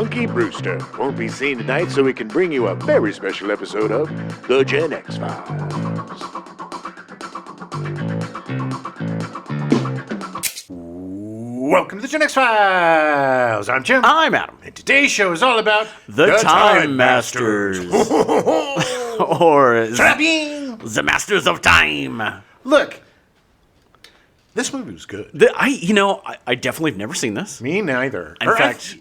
Punky Brewster won't be seen tonight, so we can bring you a very special episode of The Gen X Files. Welcome to The Gen X Files. I'm Jim. I'm Adam. And today's show is all about The Time Masters. Or The Masters of Time. Look, this movie was good. I definitely have never seen this. Me neither. In fact,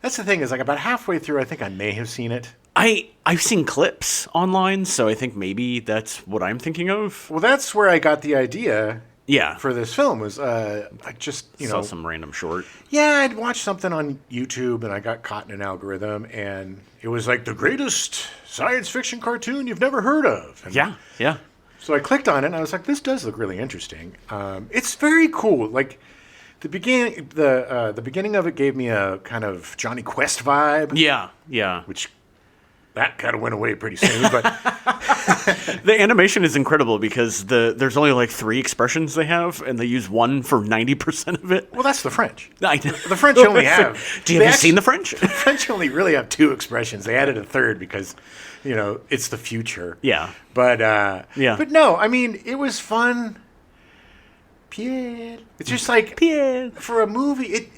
that's the thing is, like, about halfway through, I think I may have seen it. I've seen clips online, so I think maybe that's what I'm thinking of. Well, that's where I got the idea. Yeah. For this film was, I just, saw some random short. Yeah, I'd watched something on YouTube, and I got caught in an algorithm, and it was like the greatest science fiction cartoon you've never heard of. And Yeah. so I clicked on it, and I was like, this does look really interesting. It's very cool. Like, the beginning of it gave me a kind of Johnny Quest vibe. Yeah. Which, that kind of went away pretty soon, but... The animation is incredible because there's only like 3 expressions they have, and they use one for 90% of it. Well, that's the French. I know. The French only have... Have you seen the French? The French only really have 2 expressions. They added a third because, it's the future. Yeah. But, yeah. But no, I mean, it was fun. Pierre. It's just like... Pierre. For a movie,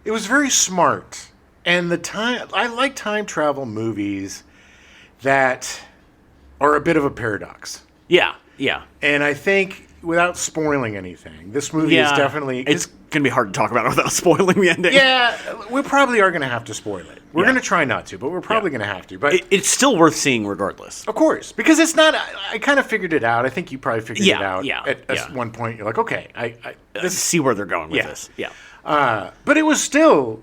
it was very smart. And I like time travel movies that are a bit of a paradox. Yeah. And I think, without spoiling anything, this movie is definitely... It's going to be hard to talk about it without spoiling the ending. Yeah, we probably are going to have to spoil it. We're going to try not to, but we're probably going to have to. But it's still worth seeing regardless. Of course, because it's not... I kind of figured it out. I think you probably figured it out. At one point, you're like, okay, Let's see where they're going with this. Yeah. But it was still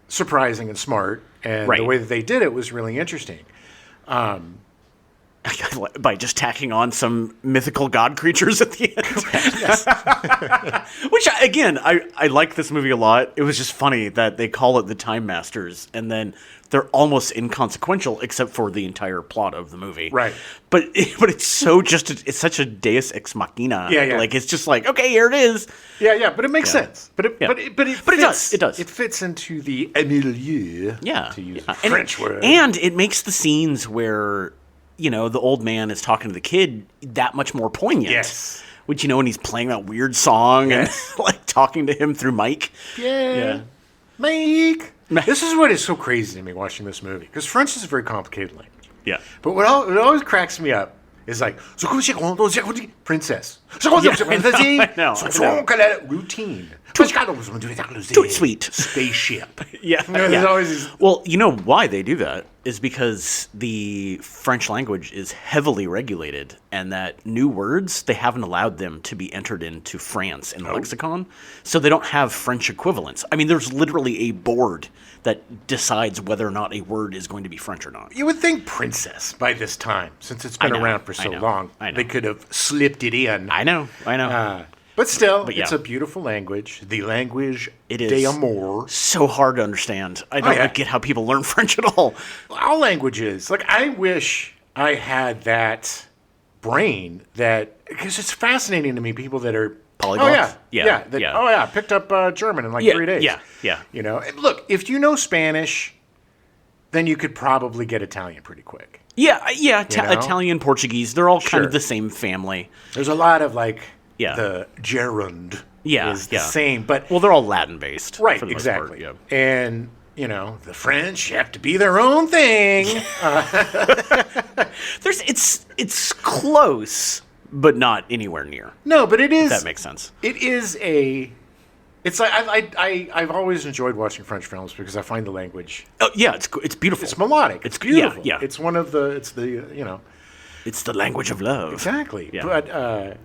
surprising and smart, and Right. the way that they did it was really interesting. By just tacking on some mythical god creatures at the end. Which, again, I like this movie a lot. It was just funny that they call it the Time Masters, and then they're almost inconsequential except for the entire plot of the movie. Right. But it's so it's such a deus ex machina. Yeah. Like, it's just like, okay, here it is. Yeah, but it makes sense. But it does. It does. It fits into the milieu. Yeah. To use a French word. And it makes the scenes where, the old man is talking to the kid that much more poignant. Yes. Which, when he's playing that weird song and like talking to him through Mike. Yeah. Mike. This is what is so crazy to me watching this movie, because French is a very complicated language. Yeah. But what always cracks me up is like, princess. I know. Routine. Too sweet. Spaceship. Yeah. There's always these... Well, you know why they do that is because the French language is heavily regulated, and that new words, they haven't allowed them to be entered into France in the lexicon, so they don't have French equivalents. I mean, there's literally a board that decides whether or not a word is going to be French or not. You would think princess by this time, since it's been around for so long. They could have slipped it in. I know. But still, it's a beautiful language. The language d'amour. So hard to understand. I don't get how people learn French at all. All languages. Like, I wish I had that brain because it's fascinating to me, people that are polyglots. Picked up German in 3 days. Yeah. And look, if you know Spanish, then you could probably get Italian pretty quick. Yeah. Italian, Portuguese, they're all kind of the same family. There's a lot of the gerund is the same, but they're all Latin based, right? For the Exactly. most part, yeah. And the French have to be their own thing. It's close, but not anywhere near. No, but it is. If that makes sense. It is a. It's like I've always enjoyed watching French films because I find the language. Oh yeah, it's beautiful. It's melodic. It's beautiful. Yeah. It's one of the. It's the It's the language of love. Exactly. Yeah. But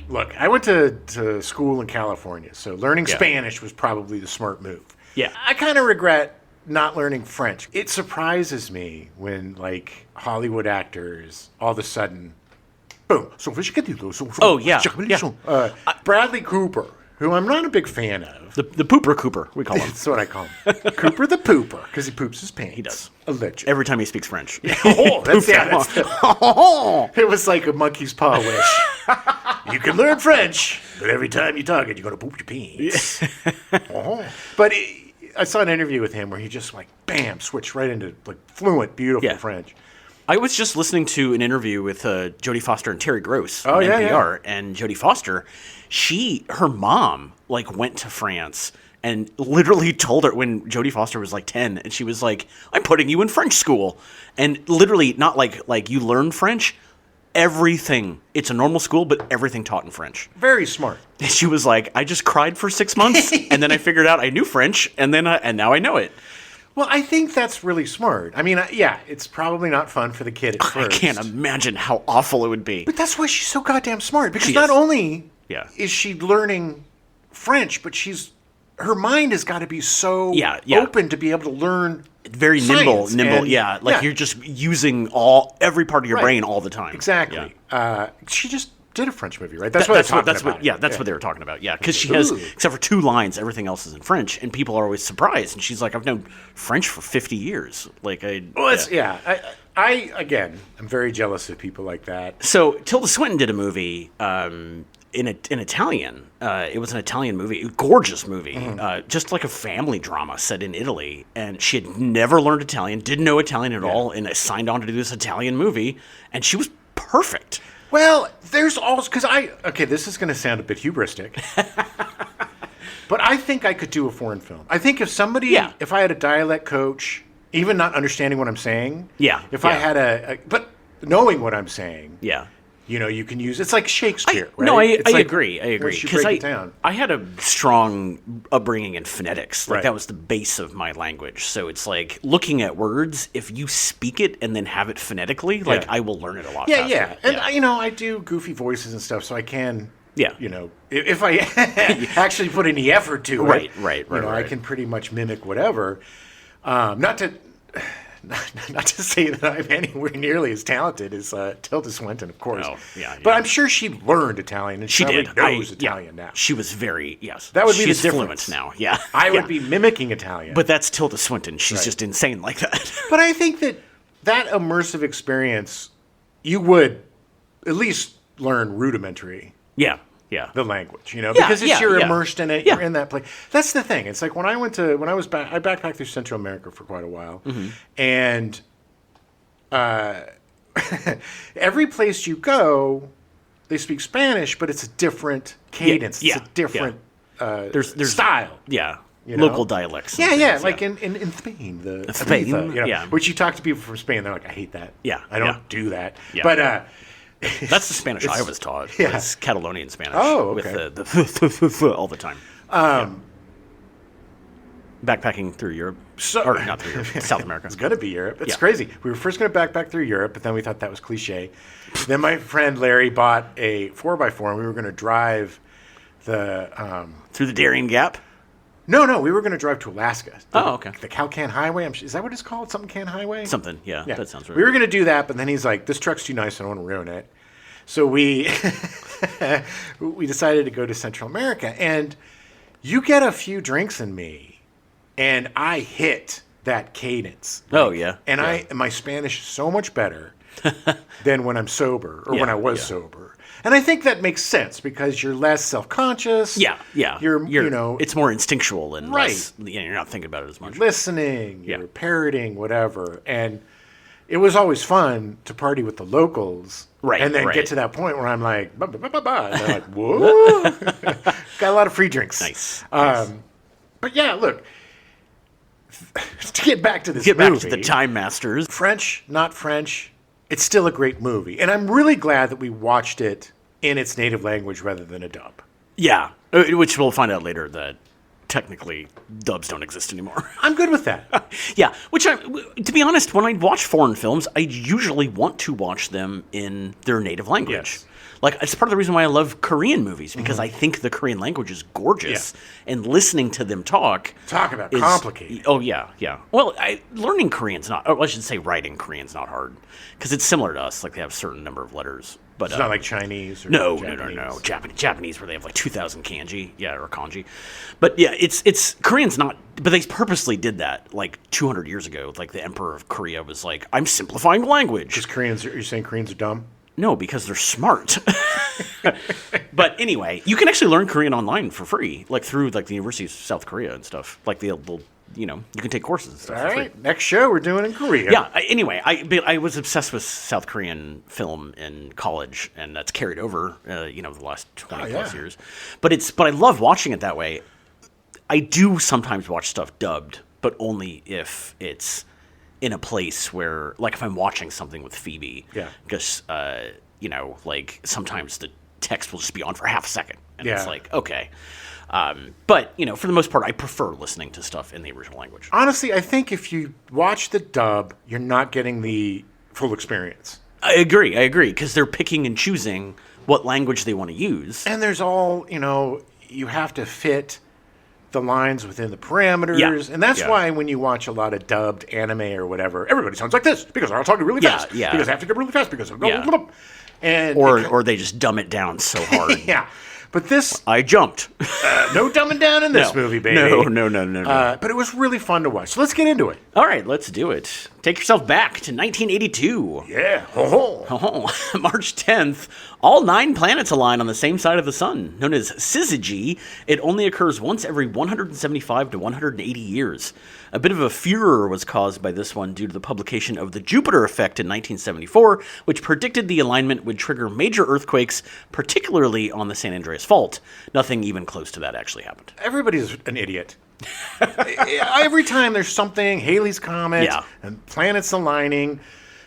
Look, I went to school in California, so learning Spanish was probably the smart move. Yeah. I kind of regret not learning French. It surprises me when Hollywood actors all of a sudden, boom. Oh yeah. Bradley Cooper, who I'm not a big fan of. The Pooper Cooper, we call him. That's what I call him. Cooper the Pooper, because he poops his pants. He does. Allegedly. Every time he speaks French. It was like a monkey's paw wish. You can learn French But every time you talk it, you're going to poop your pants. But I saw an interview with him where he just like, bam, switched right into like fluent, beautiful French. I was just listening to an interview with Jodie Foster and Terry Gross on NPR, and Jodie Foster, her mom, like went to France and literally told her when Jodie Foster was like 10, and she was like, "I'm putting you in French school," and literally not like you learn French. Everything. It's a normal school, but everything taught in French. Very smart. And she was like, I just cried for 6 months, and then I figured out I knew French, and now I know it. Well, I think that's really smart. I mean, yeah, it's probably not fun for the kid at first. I can't imagine how awful it would be. But that's why she's so goddamn smart. Because not only is she learning French, but her mind has got to be so open to be able to learn. Very science. nimble. You're just using every part of your brain all the time. Exactly. Yeah. She just did a French movie, right? That's what they were talking about. Yeah, because she has, except for 2 lines, everything else is in French, and people are always surprised. And she's like, "I've known French for 50 years." Like, I again, I'm very jealous of people like that. So Tilda Swinton did a movie in Italian. It was an Italian movie, a gorgeous movie, just like a family drama set in Italy. And she had never learned Italian, didn't know Italian at all, and signed on to do this Italian movie, and she was perfect. Well, there's also, this is going to sound a bit hubristic, but I think I could do a foreign film. I think if I had a dialect coach, even not understanding what I'm saying, I had but knowing what I'm saying, you can use, it's like Shakespeare, right? No, I agree. Because I had a strong upbringing in phonetics. Like that was the base of my language. So it's like looking at words, if you speak it and then have it phonetically, like I will learn it a lot faster. Yeah. And I do goofy voices and stuff, so I can, if I actually put any effort to it, right. I can pretty much mimic whatever. Not to say that I'm anywhere nearly as talented as Tilda Swinton, of course. Oh, yeah. But I'm sure she learned Italian, and she knows Italian now. She was very, That would be She's the difference. Fluent now, yeah. I would be mimicking Italian. But that's Tilda Swinton. She's just insane like that. But I think that immersive experience, you would at least learn rudimentary. Yeah. The language, because you're immersed in it, you're in that place. That's the thing. It's like when I backpacked through Central America for quite a while, and every place you go, they speak Spanish, but it's a different cadence. It's a different there's style. Yeah. Local dialects. Yeah. Like in Spain, Spain, which you talk to people from Spain, they're like, I hate that. Yeah. I don't do that. Yeah. But that's the Spanish I was taught. Yeah. It's Catalonian Spanish. Oh, okay. With the all the time. Backpacking through Europe. Or not through Europe, South America. It's going to be Europe. It's crazy. We were first going to backpack through Europe, but then we thought that was cliche. Then my friend Larry bought a 4x4, and we were going to drive through the Darien Gap? No, we were going to drive to Alaska. Okay. The Calcan Highway. Is that what it's called? Something Can Highway? Something, yeah. That sounds right. We were going to do that, but then he's like, this truck's too nice, I don't want to ruin it. So we we decided to go to Central America. And you get a few drinks in me, and I hit that cadence. And my Spanish is so much better than when I'm sober, or when I was sober. And I think that makes sense because you're less self-conscious. Yeah. You're it's more instinctual and less, you're not thinking about it as much. You're listening, you're parroting, whatever. And it was always fun to party with the locals. Right. And then get to that point where I'm like, ba, ba, ba, ba, ba. And they're like, whoa. Got a lot of free drinks. Nice. But yeah, look, to get back to this movie. Back to the Time Masters. French, not French. It's still a great movie. And I'm really glad that we watched it in its native language rather than a dub. Yeah, which we'll find out later that technically dubs don't exist anymore. I'm good with that. Yeah, to be honest, when I watch foreign films, I usually want to watch them in their native language. Yes. Like, it's part of the reason why I love Korean movies, because I think the Korean language is gorgeous. Yeah. And listening to them talk about complicated. Oh, yeah. Well, learning Korean's not, or I should say writing Korean's not hard, because it's similar to us. Like, they have a certain number of letters. But, it's not like Chinese or No. Japanese, where they have like 2,000 kanji, or kanji. But yeah, it's Korean's not. But they purposely did that like 200 years ago. Like the Emperor of Korea was like, I'm simplifying language. Because you're saying Koreans are dumb? No, because they're smart. But anyway, you can actually learn Korean online for free, like through like the University of South Korea and stuff. Like the you can take courses and stuff All for free. right, next show we're doing in Korea. Yeah. Anyway, I was obsessed with South Korean film in college, and that's carried over, the last 20 plus years. But I love watching it that way. I do sometimes watch stuff dubbed, but only if it's in a place where, like, if I'm watching something with Phoebe. Yeah. Because like sometimes the text will just be on for half a second, and Yeah. it's like, okay. But for the most part, I prefer listening to stuff in the original language. Honestly, I think if you watch the dub, you're not getting the full experience. I agree, because they're picking and choosing what language they want to use. And there's all, you have to fit the lines within the parameters. Yeah. And that's Yeah. why when you watch a lot of dubbed anime or whatever, everybody sounds like this because they're all talking really fast. Yeah. Because they have to go really fast because of Yeah. and Or they just dumb it down so hard. yeah. But this, I jumped. no dumbing down in this movie, baby. No. But it was really fun to watch. So let's get into it. All right, let's do it. Take yourself back to 1982. Yeah. Ho-ho. Oh, March 10th, all 9 planets align on the same side of the sun. Known as syzygy, it only occurs once every 175 to 180 years. A bit of a furor was caused by this one due to the publication of the Jupiter effect in 1974, which predicted the alignment would trigger major earthquakes, particularly on the San Andreas Fault. Nothing even close to that actually happened. Everybody's an idiot. Every time there's something, Halley's Comet, Yeah. and planets aligning,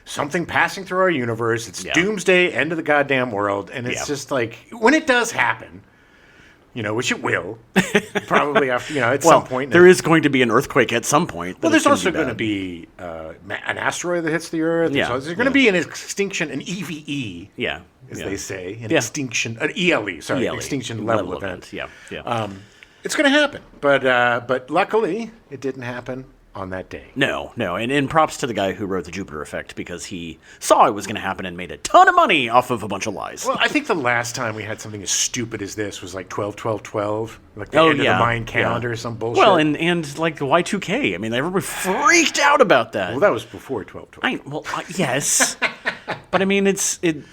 something passing through our universe, it's Yeah. doomsday, end of the goddamn world, and it's Yeah. just like, when it does happen, which it will, probably after, at some point. There is going to be an earthquake at some point. Well, there's also going to be an asteroid that hits the Earth. Yeah. There's going to be an extinction, an EVE, Yeah. as yeah. they say, an Yeah. extinction, an ELE, sorry, ELE, extinction level event. Yeah. It's going to happen, but luckily it didn't happen on that day. No, and props to the guy who wrote the Jupiter effect because he saw it was going to happen and made a ton of money off of a bunch of lies. Well, I think the last time we had something as stupid as this was like 12-12-12, like the end of the Mayan calendar or some bullshit. Well, and like the Y2K. I mean, everybody freaked out about that. Well, that was before 12-12. Yes, but I mean,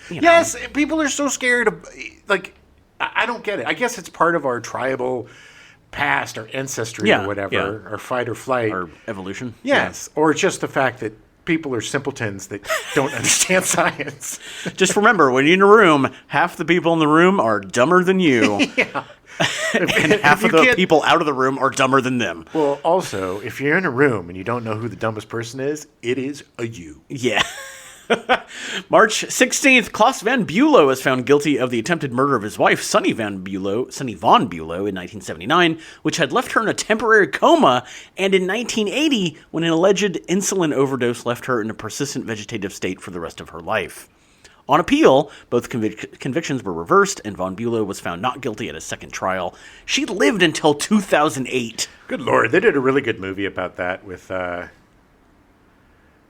Yes, people are so scared of, like, I don't get it. I guess it's part of our tribal past, our ancestry or whatever, our fight or flight. Or evolution. Yes, or just the fact that people are simpletons that don't understand science. Just remember, when you're in a room, half the people in the room are dumber than you. Yeah. And half of the people out of the room are dumber than them. Well, also, if you're in a room and you don't know who the dumbest person is, it is a you. Yeah. March 16th, Klaus van Bülow was found guilty of the attempted murder of his wife, Sunny von Bülow, in 1979, which had left her in a temporary coma, and in 1980, when an alleged insulin overdose left her in a persistent vegetative state for the rest of her life. On appeal, both convictions were reversed, and von Bülow was found not guilty at a second trial. She lived until 2008. Good Lord, they did a really good movie about that with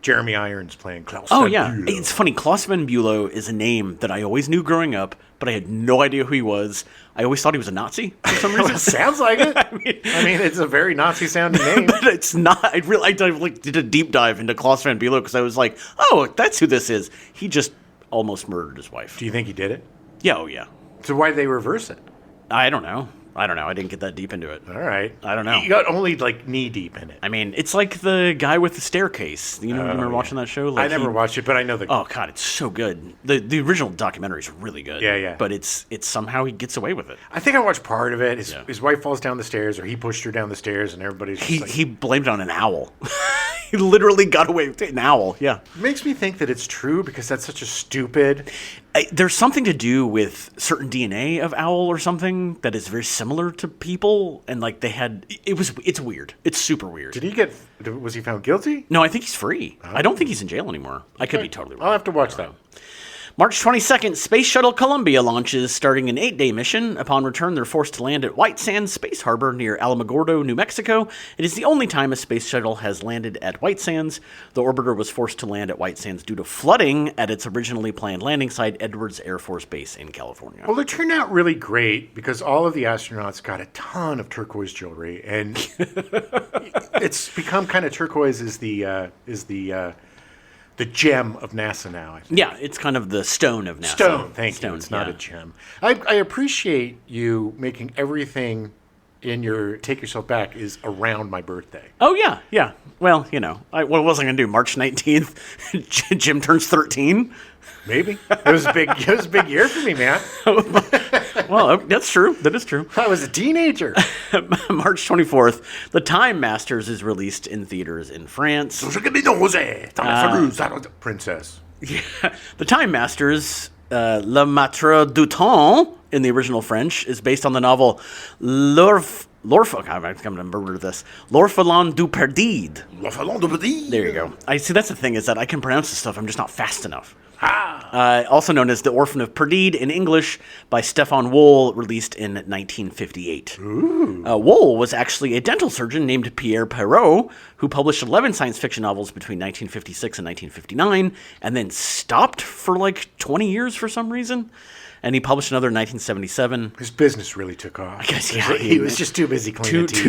Jeremy Irons playing Klaus Oh, van yeah. Bülow. It's funny. Klaus van Bülow is a name that I always knew growing up, but I had no idea who he was. I always thought he was a Nazi for some reason. Sounds like it. I mean, it's a very Nazi-sounding name. But it's not. I did a deep dive into Klaus van Bülow because I was like, oh, that's who this is. He just almost murdered his wife. Do you think he did it? Yeah, oh, yeah. So why'd they reverse it? I don't know. I didn't get that deep into it. All right. I don't know. You got only like knee deep in it. I mean, it's like the guy with the staircase. You remember watching that show? Like I never watched it, but I know the. Oh God, it's so good. The original documentary is really good. Yeah. But it's somehow he gets away with it. I think I watched part of it. His wife falls down the stairs, or he pushed her down the stairs, and everybody's just like, He blamed it on an owl. He literally got away with it. An owl. Yeah. It makes me think that it's true because that's such a stupid. There's something to do with certain DNA of owl or something that is very similar to people, and like it's weird. It's super weird. Was he found guilty? No, I think he's free. I don't think he's in jail anymore. I could be totally wrong. I'll have to watch that. March 22nd, Space Shuttle Columbia launches, starting an 8-day mission. Upon return, they're forced to land at White Sands Space Harbor near Alamogordo, New Mexico. It is the only time a space shuttle has landed at White Sands. The orbiter was forced to land at White Sands due to flooding at its originally planned landing site, Edwards Air Force Base in California. Well, it turned out really great because all of the astronauts got a ton of turquoise jewelry, and it's become kind of turquoise is the the gem of NASA now, I think. Yeah, it's kind of the stone of NASA. Stone, thank you. Stone, It's not yeah. a gem. I appreciate you making everything in your Take Yourself Back is around my birthday. Oh, yeah, yeah. Well, you know, what was I going to do? March 19th, Jim turns 13? Maybe. It was a big year for me, man. Well, that's true. That is true. I was a teenager. March 24th, The Time Masters is released in theaters in France. Princess. The Time Masters, Le Maître du Temps, in the original French, is based on the novel I'm going to murder this. L'Orphelin du Perdide. There you go. I see. That's the thing, is that I can pronounce this stuff. I'm just not fast enough. Also known as The Orphan of Perdide in English, by Stefan Wohl, released in 1958. Wohl was actually a dental surgeon named Pierre Perrault, who published 11 science fiction novels between 1956 and 1959, and then stopped for like 20 years for some reason. And he published another in 1977. His business really took off. I guess, yeah. He was just too busy cleaning teeth.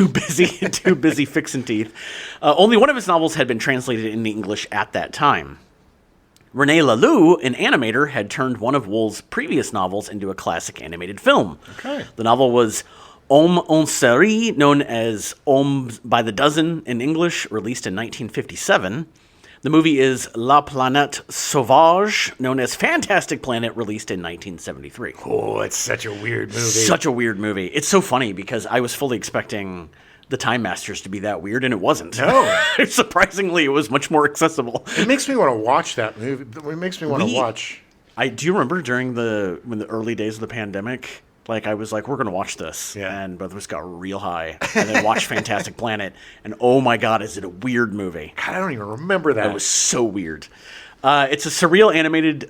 Too busy fixing teeth. Only one of his novels had been translated into English at that time. René Laloux, an animator, had turned one of Wohl's previous novels into a classic animated film. Okay. The novel was Hommes en série, known as Hommes by the Dozen in English, released in 1957. The movie is La Planète Sauvage, known as Fantastic Planet, released in 1973. Oh, it's such a weird movie. Such a weird movie. It's so funny because I was fully expecting The Time Masters to be that weird, and it wasn't. No. Surprisingly, it was much more accessible. It makes me want to watch that movie. It makes me want to watch. Do you remember during the early days of the pandemic? Like, I was like, we're going to watch this. Yeah. And both of us got real high. And then watched Fantastic Planet. And oh my God, is it a weird movie. God, I don't even remember that. It was so weird. It's a surreal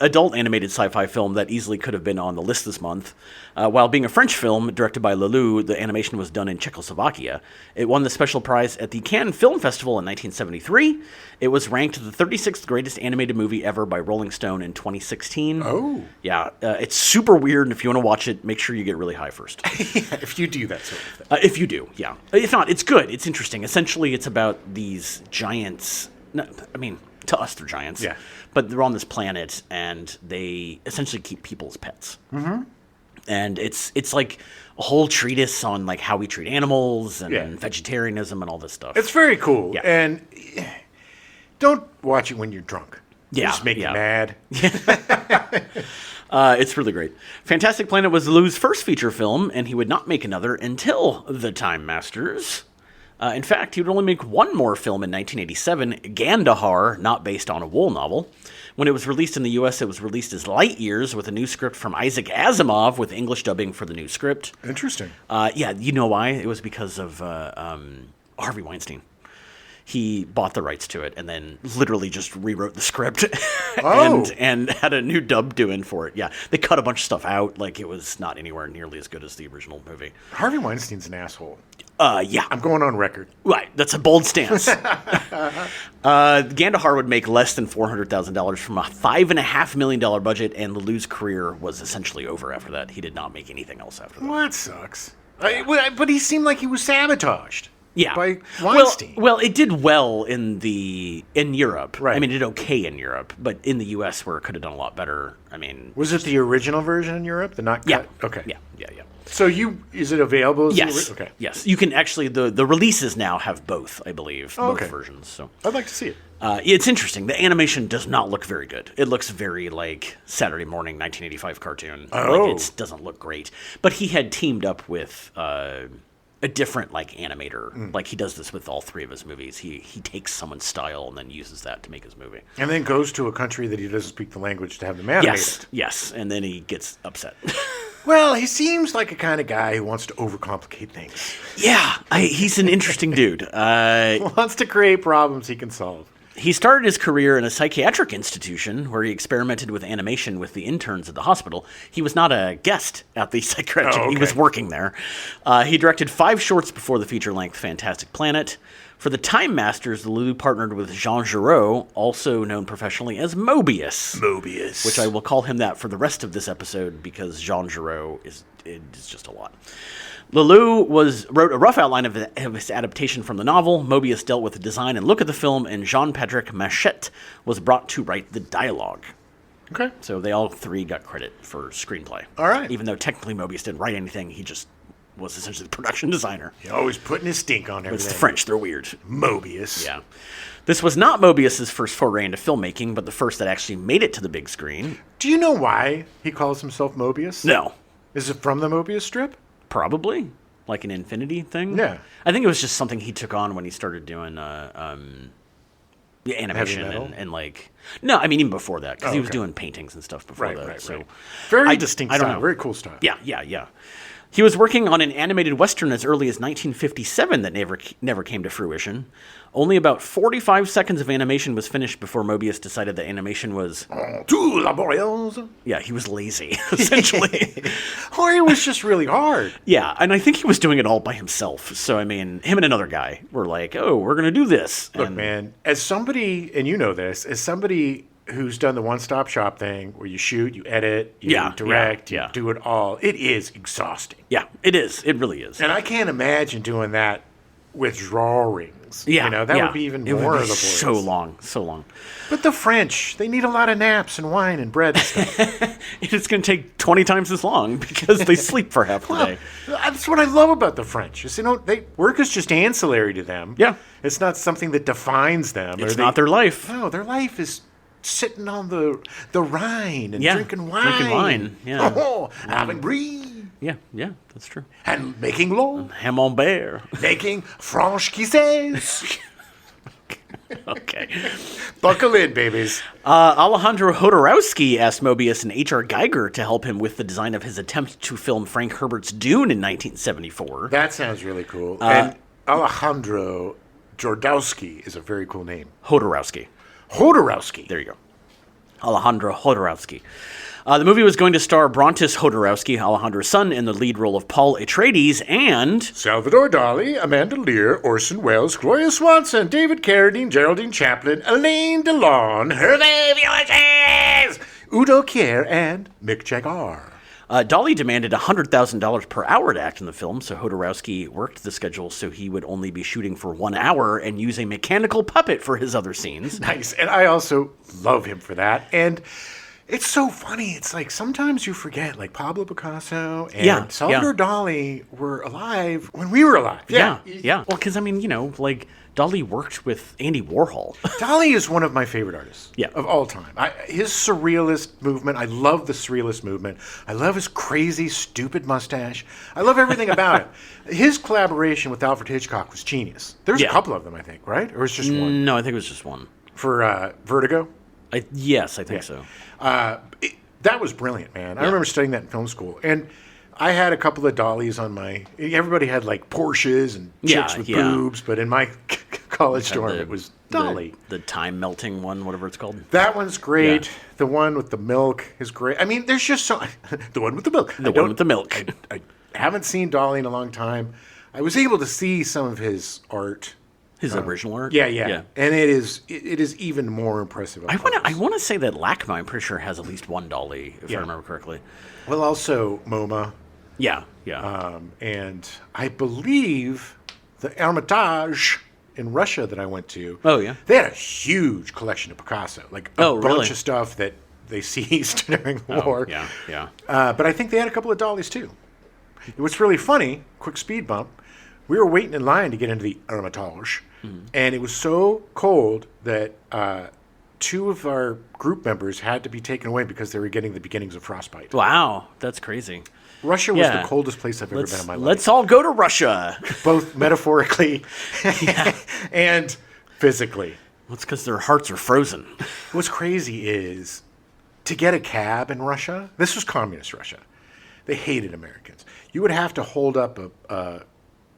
adult animated sci-fi film that easily could have been on the list this month. While being a French film directed by Laloux, the animation was done in Czechoslovakia. It won the special prize at the Cannes Film Festival in 1973. It was ranked the 36th greatest animated movie ever by Rolling Stone in 2016. Oh. Yeah, it's super weird, and if you want to watch it, make sure you get really high first. If you do that sort of thing. If you do, yeah. If not, it's good. It's interesting. Essentially, it's about these giants. To us, they're giants. Yeah. But they're on this planet, and they essentially keep people as pets. Mm-hmm. And it's like a whole treatise on like how we treat animals and vegetarianism and all this stuff. It's very cool. Yeah. And don't watch it when you're drunk. Yeah, It'll just make you mad. It's really great. Fantastic Planet was Lou's first feature film, and he would not make another until The Time Masters. In fact, he would only make one more film in 1987, Gandahar, not based on a Wohl novel. When it was released in the U.S., it was released as Light Years with a new script from Isaac Asimov with English dubbing for the new script. Interesting. Yeah, you know why? It was because of Harvey Weinstein. He bought the rights to it and then literally just rewrote the script and had a new dub doing for it. Yeah, they cut a bunch of stuff out. Like, it was not anywhere nearly as good as the original movie. Harvey Weinstein's an asshole. Yeah. I'm going on record. Right, that's a bold stance. Gandahar would make less than $400,000 from a $5.5 million budget, and Laloux's career was essentially over after that. He did not make anything else after that. Well, that sucks. But he seemed like he was sabotaged. Yeah. By Weinstein. Well, it did well in Europe. Right. I mean, it did okay in Europe, but in the U.S., where it could have done a lot better, I mean... Was it the original version in Europe? The not cut? Yeah. Okay. Yeah. So is it available? As Yes. Okay. Yes. You can actually, the releases now have both, I believe. Both versions. So I'd like to see it. it's interesting. The animation does not look very good. It looks very like Saturday morning 1985 cartoon. Oh. Like, it doesn't look great. But he had teamed up with a different like animator. Like, he does this with all three of his movies. He takes someone's style and then uses that to make his movie. And then goes to a country that he doesn't speak the language to have them animated. Yes. And then he gets upset. Well, he seems like a kind of guy who wants to overcomplicate things. Yeah, he's an interesting dude. Wants to create problems he can solve. He started his career in a psychiatric institution where he experimented with animation with the interns at the hospital. He was not a guest at the psychiatric. Oh, okay. He was working there. He directed 5 shorts before the feature-length Fantastic Planet. For the Time Masters, Laloux partnered with Jean Giraud, also known professionally as Moebius. Moebius. Which I will call him that for the rest of this episode because Jean Giraud is just a lot. Laloux wrote a rough outline of his adaptation from the novel. Moebius dealt with the design and look of the film, and Jean-Patrick Machette was brought to write the dialogue. Okay. So they all three got credit for screenplay. All right. Even though technically Moebius didn't write anything, he just was essentially the production designer. He's always putting his stink on everything. It's the French, they're weird. Moebius. Yeah. This was not Moebius's first foray into filmmaking, but the first that actually made it to the big screen. Do you know why he calls himself Moebius? No. Is it from the Moebius strip? Probably. Like an infinity thing? Yeah. I think it was just something he took on when he started doing animation and like... No, I mean, even before that, because he was doing paintings and stuff before that. Right. Very distinct style. I don't know. Very cool style. Yeah. He was working on an animated Western as early as 1957 that never came to fruition. Only about 45 seconds of animation was finished before Moebius decided that animation was... Too laborious. Yeah, he was lazy, essentially. Or it was just really hard. Yeah, and I think he was doing it all by himself. So, I mean, him and another guy were like, oh, we're going to do this. Look, man, as somebody, and you know this, as somebody who's done the one-stop shop thing where you shoot, you edit, you direct, you do it all, it is exhausting. Yeah, it is. It really is. And I can't imagine doing that with drawings. Yeah, you know, that would be even more laborious. So long. But the French, they need a lot of naps and wine and bread and stuff. It's going to take 20 times as long because they sleep for half the day. That's what I love about the French. Is, work is just ancillary to them. Yeah. It's not something that defines them. It's not their life. No, their life is sitting on the Rhine and drinking wine. Yeah. Oh, having brie. Yeah, that's true. And making l'eau. Camembert. Making franchise. Okay. Buckle in, babies. Alejandro Jodorowsky asked Moebius and H.R. Geiger to help him with the design of his attempt to film Frank Herbert's Dune in 1974. That sounds really cool. And Alejandro Jodorowsky is a very cool name. Jodorowsky. There you go. Alejandro Jodorowsky. The movie was going to star Brontis Jodorowsky, Alejandro's son, in the lead role of Paul Atreides, and... Salvador Dali, Amanda Lear, Orson Welles, Gloria Swanson, David Carradine, Geraldine Chaplin, Alain Delon, Hervé Villechaize, Udo Kier, and Mick Jagger. Dali demanded $100,000 per hour to act in the film, so Jodorowsky worked the schedule so he would only be shooting for 1 hour and use a mechanical puppet for his other scenes. Nice, and I also love him for that, and... It's so funny. It's like sometimes you forget, like Pablo Picasso and Salvador Dali were alive when we were alive. Yeah. Well, because, I mean, like Dali worked with Andy Warhol. Dali is one of my favorite artists of all time. His surrealist movement, I love the surrealist movement. I love his crazy, stupid mustache. I love everything about it. His collaboration with Alfred Hitchcock was genius. There's a couple of them, I think, right? Or was it just one? No, I think it was just one. For Vertigo? Yes, I think so. That was brilliant, man. I remember studying that in film school. And I had a couple of dollies on my... Everybody had, like, Porsches and chicks with boobs, but in my college dorm, it was Dolly. The time-melting one, whatever it's called. That one's great. Yeah. The one with the milk is great. I mean, there's just so... The one with the milk. The one with the milk. I haven't seen Dolly in a long time. I was able to see some of his art... His original art? Yeah. And it is even more impressive. I want to say that LACMA, I'm pretty sure, has at least one dolly, if I remember correctly. Well, also MoMA. Yeah. And I believe the Hermitage in Russia that I went to. Oh, yeah. They had a huge collection of Picasso. Like a bunch of stuff that they seized during the war. Yeah. But I think they had a couple of dollies, too. What's really funny, quick speed bump, we were waiting in line to get into the Hermitage. And it was so cold that 2 of our group members had to be taken away because they were getting the beginnings of frostbite. Wow, that's crazy. Russia was the coldest place I've ever been in my life. Let's all go to Russia. Both metaphorically and physically. Well, it's because their hearts are frozen. What's crazy is to get a cab in Russia, this was communist Russia. They hated Americans. You would have to hold up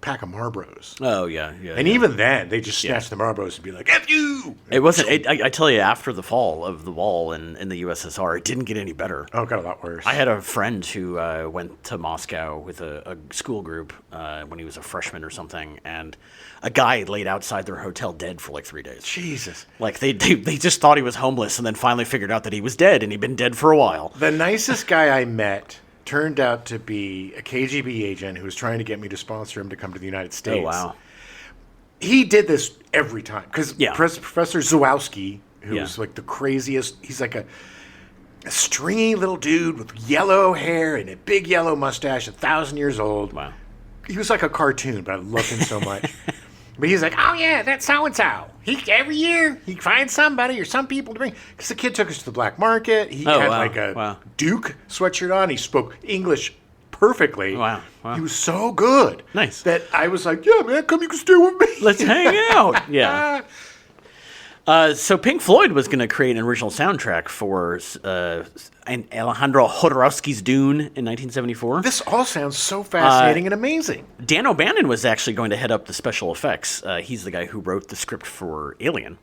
pack of Marlboros. Oh, yeah. And even then, they just snatch the Marlboros and be like, F you! It wasn't. I tell you, after the fall of the wall in the USSR, it didn't get any better. Oh, it got a lot worse. I had a friend who went to Moscow with a school group when he was a freshman or something, and a guy laid outside their hotel dead for like 3 days. Jesus. Like, they just thought he was homeless and then finally figured out that he was dead, and he'd been dead for a while. The nicest guy I met turned out to be a KGB agent who was trying to get me to sponsor him to come to the United States. Oh, wow. He did this every time. Because Yeah. Professor Zawowski, who's Yeah. like the craziest, he's like a stringy little dude with yellow hair and a big yellow mustache, 1,000 years old. Wow. He was like a cartoon, but I loved him so much. But he's like, oh yeah, that's so-and-so. Every year, he finds somebody or some people to bring. Because the kid took us to the black market. He had like a Duke sweatshirt on. He spoke English perfectly. Wow. He was so good. Nice. That I was like, yeah, man, come you can stay with me. Let's hang out. Yeah. So Pink Floyd was going to create an original soundtrack for Alejandro Jodorowsky's Dune in 1974. This all sounds so fascinating and amazing. Dan O'Bannon was actually going to head up the special effects. He's the guy who wrote the script for Alien.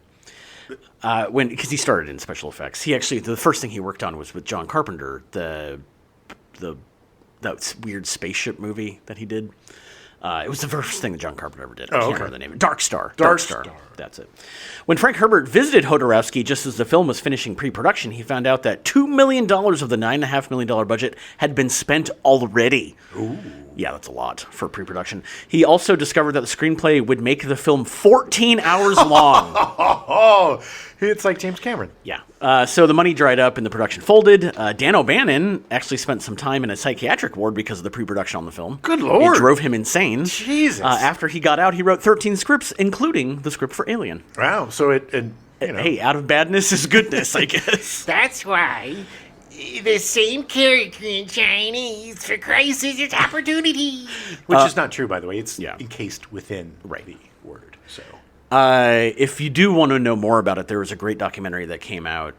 Because he started in special effects. The first thing he worked on was with John Carpenter, that weird spaceship movie that he did. It was the first thing that John Carpenter ever did. I can't remember the name. Dark Star. That's it. When Frank Herbert visited Jodorowsky just as the film was finishing pre-production, he found out that $2 million of the $9.5 million budget had been spent already. Ooh. Yeah, that's a lot for pre-production. He also discovered that the screenplay would make the film 14 hours long. Oh, it's like James Cameron. Yeah. So the money dried up and the production folded. Dan O'Bannon actually spent some time in a psychiatric ward because of the pre-production on the film. Good Lord. It drove him insane. Jesus. After he got out, he wrote 13 scripts, including the script for Alien. Wow. So Hey, out of badness is goodness, I guess. That's why the same character in Chinese, for Christ, is its opportunity. Which is not true, by the way. It's encased within the word. So, if you do want to know more about it, there was a great documentary that came out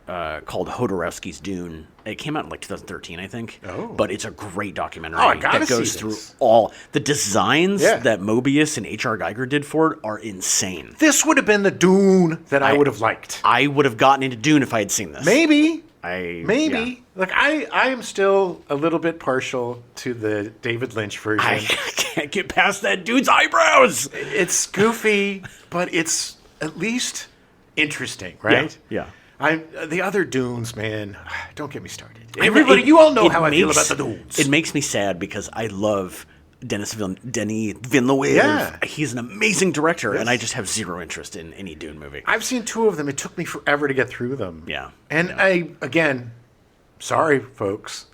called Jodorowsky's Dune. It came out in like 2013, I think. Oh. But it's a great documentary that goes through all the designs that Moebius and H.R. Geiger did for it are insane. This would have been the Dune that I would have liked. I would have gotten into Dune if I had seen this. Maybe. Yeah. Like I am still a little bit partial to the David Lynch version. I can't get past that dude's eyebrows. It's goofy, but it's at least interesting, right? Yeah. The other Dunes, man, don't get me started. Everybody, you all know how I feel about the Dunes. It makes me sad because I love Denis Villeneuve. Yeah. He's an amazing director, and I just have zero interest in any Dune movie. I've seen 2 of them. It took me forever to get through them. Yeah. And again, sorry, folks,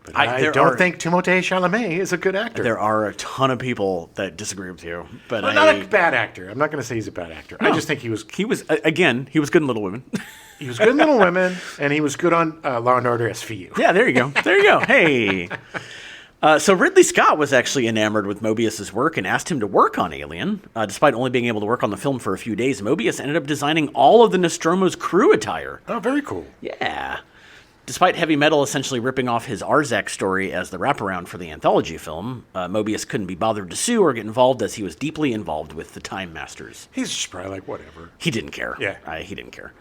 but I don't think Timothée Chalamet is a good actor. There are a ton of people that disagree with you, but not a bad actor. I'm not going to say he's a bad actor. No, I just think he was good in Little Women. He was good in Little Women, and he was good on Law and Order SVU. Yeah, there you go. Hey. So Ridley Scott was actually enamored with Moebius's work and asked him to work on Alien. Despite only being able to work on the film for a few days, Moebius ended up designing all of the Nostromo's crew attire. Oh, very cool. Yeah. Despite Heavy Metal essentially ripping off his Arzak story as the wraparound for the anthology film, Moebius couldn't be bothered to sue or get involved as he was deeply involved with the Time Masters. He's just probably like, whatever. He didn't care. Yeah. He didn't care.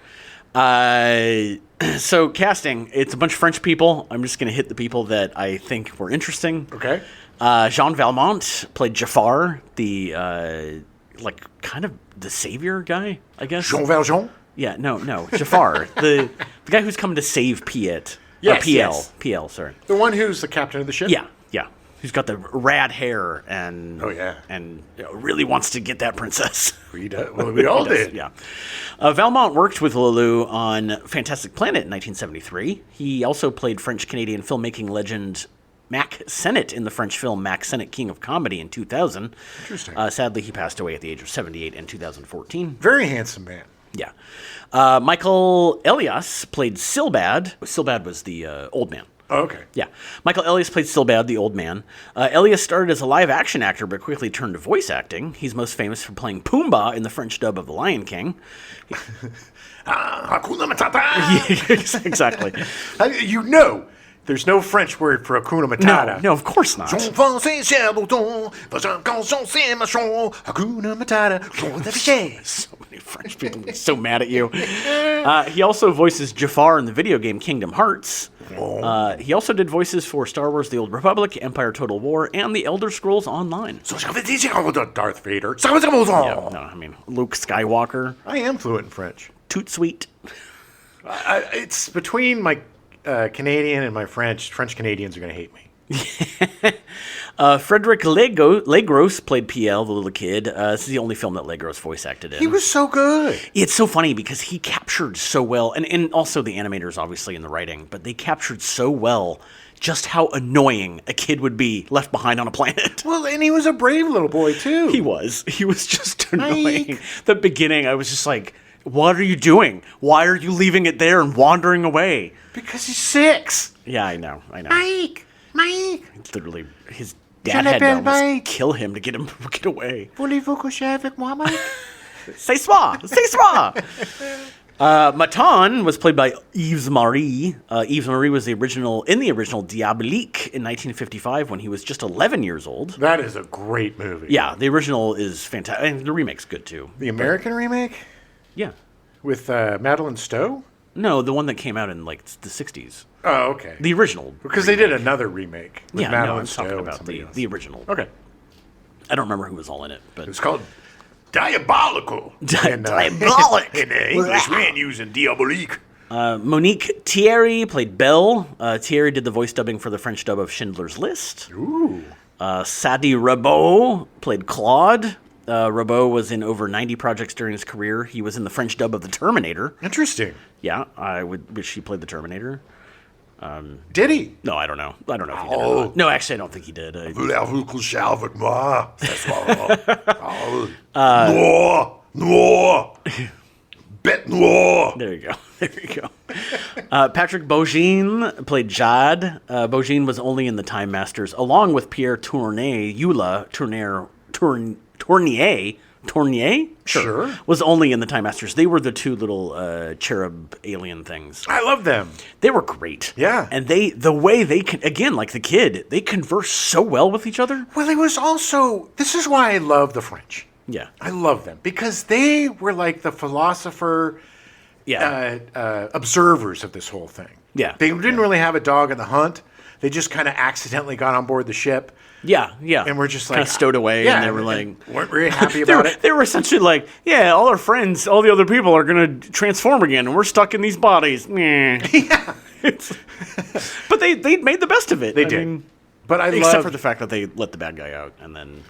So casting, it's a bunch of French people. I'm just going to hit the people that I think were interesting. Okay. Jean Valmont played Jafar, the kind of the savior guy, I guess. Jean Valjean? Yeah, no, Jafar, the guy who's coming to save Piet. Yes, PL, sorry. The one who's the captain of the ship? Yeah. Who's got the rad hair and really wants to get that princess. We all did. Yeah. Valmont worked with Laloux on Fantastic Planet in 1973. He also played French-Canadian filmmaking legend Mack Sennett in the French film Mack Sennett, King of Comedy in 2000. Interesting. Sadly, he passed away at the age of 78 in 2014. Very handsome man. Yeah. Michael Elias played Silbad. Silbad was the old man. Oh, okay. Yeah. Michael Elias played Silbad, the old man. Elias started as a live-action actor, but quickly turned to voice acting. He's most famous for playing Pumbaa in the French dub of The Lion King. Hakuna Matata! Exactly. There's no French word for Hakuna Matata. No, of course not. Hakuna Matata. So many French people are so mad at you. He also voices Jafar in the video game Kingdom Hearts. He also did voices for Star Wars The Old Republic, Empire Total War, and The Elder Scrolls Online. Darth Vader. Yeah, no, I mean, Luke Skywalker. I am fluent in French. Toot sweet. It's between my Canadian and my French. French Canadians are going to hate me. Frederick Legros played PL, the little kid. This is the only film that Legros voice acted in. He was so good. It's so funny because he captured so well, and also the animators, obviously, in the writing, but they captured so well just how annoying a kid would be left behind on a planet. Well, and he was a brave little boy, too. He was just annoying. The beginning, I was just like, what are you doing? Why are you leaving it there and wandering away? Because he's 6. Yeah, I know. Mike! Literally, his dad had to almost kill him to get away. Voulez-vous coucher avec moi, Mike? C'est soi! Matan was played by Yves Marie. Yves Marie was in the original Diabolique in 1955 when he was just 11 years old. That is a great movie. Yeah, the original is fantastic. And the remake's good, too. The American remake? Yeah. With Madeline Stowe? No, the one that came out in, like, the 60s. Oh, okay. The original. Because they did another remake with Yeah, Madeline no, I'm Stowe talking and about somebody else. the original. Okay. I don't remember who was all in it, but... It was called Diabolical. Diabolic! In English, man using Diabolique. Monique Thierry played Belle. Thierry did the voice dubbing for the French dub of Schindler's List. Ooh. Sadi Rabot played Claude. Rabot was in over 90 projects during his career. He was in the French dub of The Terminator. Interesting. Yeah, I would wish he played The Terminator. Did he? No, I don't know. I don't know if he did or not. No, actually, I don't think he did. Voulez-vous coucher avec moi? Noir. Bête noire. There you go. Patrick Bogin played Jad. Bogin was only in The Time Masters, along with Pierre Tournier. Tournier? Sure. Was only in The Time Masters. They were the two little cherub alien things. I love them. They were great. Yeah. And the way they can, again, like the kid, they converse so well with each other. Well, it was also, this is why I love the French. Yeah. I love them because they were like the philosopher observers of this whole thing. Yeah. They didn't really have a dog in the hunt. They just kind of accidentally got on board the ship. Yeah. And we're just like... kind of stowed away, and they were like... weren't very happy about it. They were essentially like, yeah, all our friends, all the other people are going to transform again, and we're stuck in these bodies. Meh. Yeah. But they made the best of it. They did. But I except love... for the fact that they let the bad guy out and then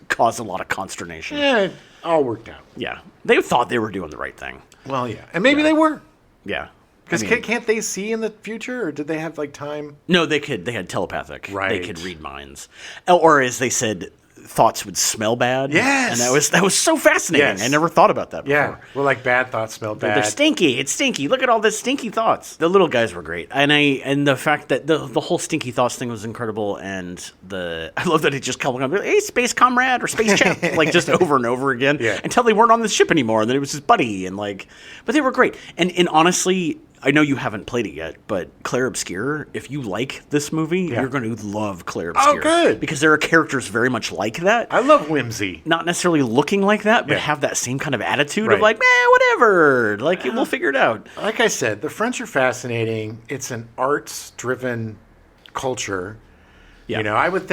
caused a lot of consternation. Yeah, it all worked out. Yeah. They thought they were doing the right thing. Well, yeah. And maybe they were. Yeah. Because can't they see in the future, or did they have, like, time? No, they could. They had telepathic. Right. They could read minds. Or, as they said, thoughts would smell bad. Yes. And that was so fascinating. Yes. I never thought about that before. Yeah. Well, like, bad thoughts smell bad. They're stinky. It's stinky. Look at all the stinky thoughts. The little guys were great. And the fact that the whole stinky thoughts thing was incredible. And I love that it just kept going, hey, space comrade or space champ, like just over and over again. Yeah. Until they weren't on the ship anymore. And then it was his buddy. But they were great. And honestly, I know you haven't played it yet, but Claire Obscure, if you like this movie, you're going to love Claire Obscure. Oh, good. Because there are characters very much like that. I love whimsy. Not necessarily looking like that, but have that same kind of attitude of like, whatever. Like, we'll figure it out. Like I said, the French are fascinating. It's an arts-driven culture. Yeah. You know, I would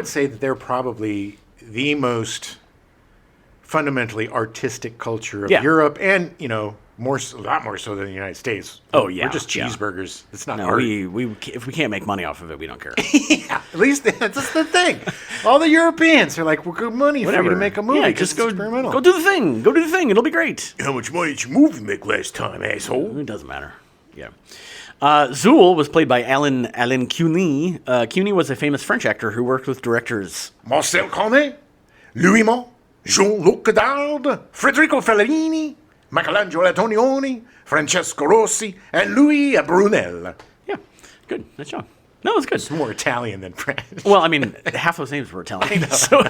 say that they're probably the most fundamentally artistic culture of Europe and, you know, a lot more so than the United States. Oh, yeah. We're just cheeseburgers. It's not No, art. if we can't make money off of it, we don't care. Yeah, at least that's the thing. All the Europeans are like, we're good money for you to make a movie. Yeah, just go experimental. Go do the thing. Go do the thing. It'll be great. How much money did your movie make last time, asshole? It doesn't matter. Yeah. Zool was played by Alain Cuny. Cuny was a famous French actor who worked with directors Marcel Carnet, Louis Mon, Jean-Luc Godard, Federico Fellini, Michelangelo Antonioni, Francesco Rossi, and Louis Brunel. Yeah, good. Nice job. No, it's good. It's more Italian than French. Well, I mean, half those names were Italian. So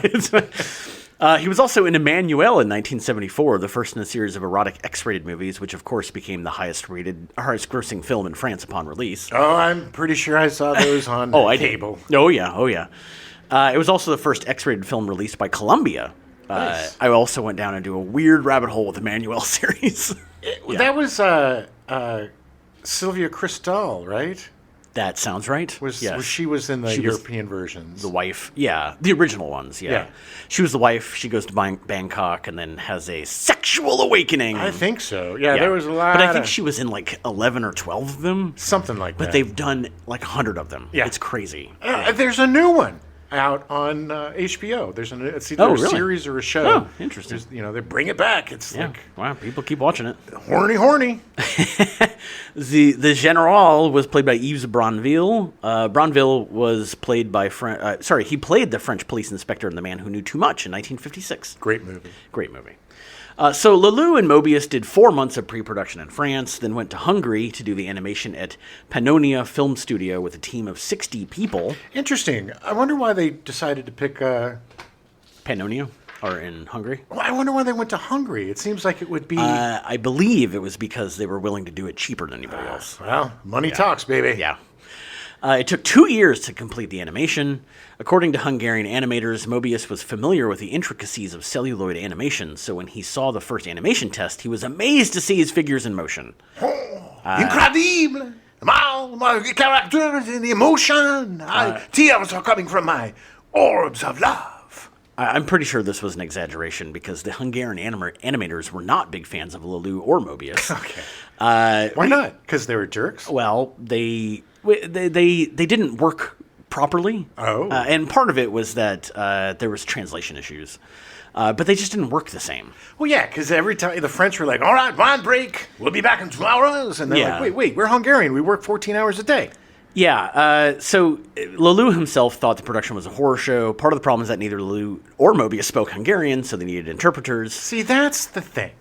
He was also in Emmanuel in 1974, the first in a series of erotic X-rated movies, which of course became the highest-grossing film in France upon release. Oh, I'm pretty sure I saw those on cable. Oh yeah. It was also the first X-rated film released by Columbia. Nice. I also went down into a weird rabbit hole with the Emmanuel series. That was Sylvia Kristal, right? That sounds right. She was in the She was European versions. the wife. Yeah, the original ones. Yeah. She was the wife. She goes to Bangkok and then has a sexual awakening. I think so. Yeah, there was a lot. But I think she was in like 11 or 12 of them. Something like that. But they've done like 100 of them. Yeah. It's crazy. There's a new one out on HBO. There's it's either Oh, a really? series or a show. Oh, interesting. They bring it back. It's Yeah. like Wow, people keep watching it. horny. The General was played by Yves Bronville. Bronville was played by he played the French police inspector in The Man Who Knew Too Much in 1956. Great movie. Great movie. So Laloux and Moebius did 4 months of pre-production in France, then went to Hungary to do the animation at Pannonia Film Studio with a team of 60 people. Interesting. I wonder why they decided to pick. Pannonia, or in Hungary. I wonder why they went to Hungary. It seems like it would be. I believe it was because they were willing to do it cheaper than anybody else. Well, money talks, baby. Yeah. It took 2 years to complete the animation. According to Hungarian animators, Moebius was familiar with the intricacies of celluloid animation, so when he saw the first animation test, he was amazed to see his figures in motion. Incredible! My characters and the emotion. Tears are coming from my orbs of love. I'm pretty sure this was an exaggeration because the Hungarian animators were not big fans of Laloux or Moebius. Okay. Why not? Because they were jerks? Well, they didn't work properly. Oh. And part of it was that there was translation issues. But they just didn't work the same. Well, yeah, because every time the French were like, all right, wine break. We'll be back in 2 hours. And they're like, wait, we're Hungarian. We work 14 hours a day. Yeah, so Laloux himself thought the production was a horror show. Part of the problem is that neither Laloux or Moebius spoke Hungarian, so they needed interpreters. See, that's the thing.